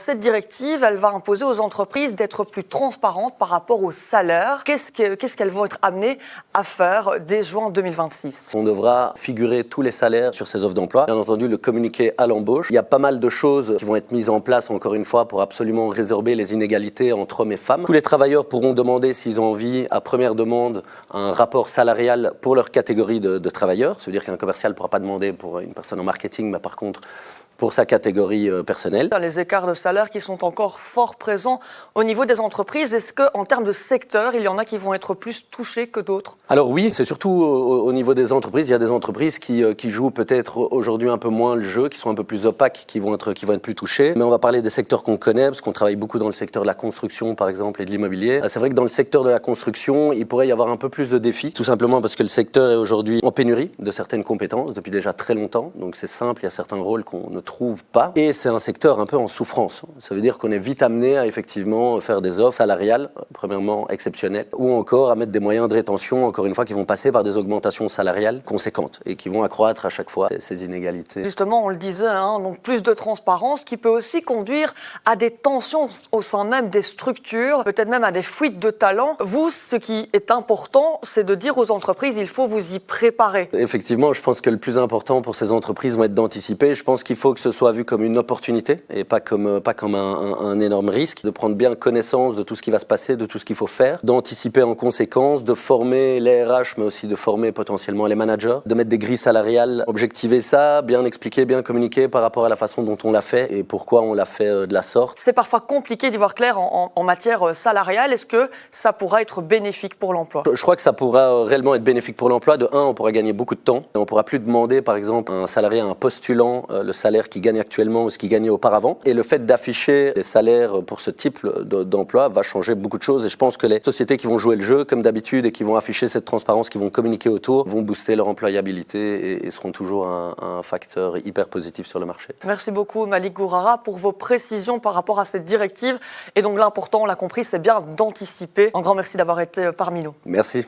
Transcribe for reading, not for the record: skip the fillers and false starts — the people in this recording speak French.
cette directive, elle va imposer aux entreprises d'être plus transparentes par rapport aux salaires. Qu'est-ce qu'elles vont être amenées à faire dès juin 2026? On devra figurer tous les salaires sur ces offres d'emploi. Bien entendu, le communiquer à l'embauche. Il y a pas mal de choses qui vont être mises en place, encore une fois, pour absolument résorber les inégalités entre hommes et femmes. Tous les travailleurs pourront demander, s'ils ont envie, à première demande, un rapport salarial pour leur catégorie de travailleurs. Ça veut dire qu'un commercial ne pourra pas demander pour une personne en marketing, mais par contre, pour sa catégorie personnelle. Les écarts de salaire qui sont encore fort présents au niveau des entreprises, est-ce qu'en termes de secteur, il y en a qui vont être plus touchés que d'autres? Alors oui, c'est surtout au niveau des entreprises. Il y a des entreprises qui jouent peut-être aujourd'hui un peu moins le jeu, qui sont un peu plus opaques, qui vont être plus touchés. Mais on va parler des secteurs qu'on connaît, parce qu'on travaille beaucoup dans le secteur de la construction, par exemple, et de l'immobilier. C'est vrai que dans le secteur de la construction, il pourrait y avoir un peu plus de défis, tout simplement parce que le secteur est aujourd'hui en pénurie de certaines compétences depuis déjà très longtemps. Donc c'est simple, il y a certains rôles qu'on ne trouve pas. Et c'est un secteur un peu en souffrance. Ça veut dire qu'on est vite amené à effectivement faire des offres salariales, premièrement exceptionnelles, ou encore à mettre des moyens de rétention, encore une fois, qui vont passer par des augmentations salariales conséquentes et qui vont accroître à chaque fois ces inégalités. Justement, on le disait, donc plus de transparence qui peut aussi conduire à des tensions au sein même des structures, peut-être même à des fuites de talents. Vous, ce qui est important, c'est de dire aux entreprises, il faut vous y préparer. Effectivement, je pense que le plus important pour ces entreprises va être d'anticiper. Je pense qu'il faut que ce soit vu comme une opportunité et pas comme un énorme risque, de prendre bien connaissance de tout ce qui va se passer, de tout ce qu'il faut faire, d'anticiper en conséquence, de former les RH, mais aussi de former potentiellement les managers, de mettre des grilles salariales, objectiver ça, bien expliquer, bien communiquer par rapport à la façon dont on l'a fait et pourquoi on l'a fait de la sorte. C'est parfois compliqué d'y voir clair en matière salariale. Est-ce que ça pourra être bénéfique pour l'emploi? Je crois que ça pourra réellement être bénéfique pour l'emploi. De un, on pourra gagner beaucoup de temps. On ne pourra plus demander, par exemple, à un salarié, à un postulant, le salaire qu'il gagne actuellement ou ce qu'il gagnait auparavant. Et le fait d'afficher des salaires pour ce type d'emploi va changer beaucoup de choses. Et je pense que les sociétés qui vont jouer le jeu, comme d'habitude, et qui vont afficher cette transparence, qui vont communiquer autour, vont booster leur employabilité et seront toujours un facteur hyper positif sur le marché. Merci beaucoup Malik Gourara pour vos précisions par rapport à cette directive. Et donc l'important, on l'a compris, c'est bien d'anticiper. Un grand merci d'avoir été parmi nous. Merci.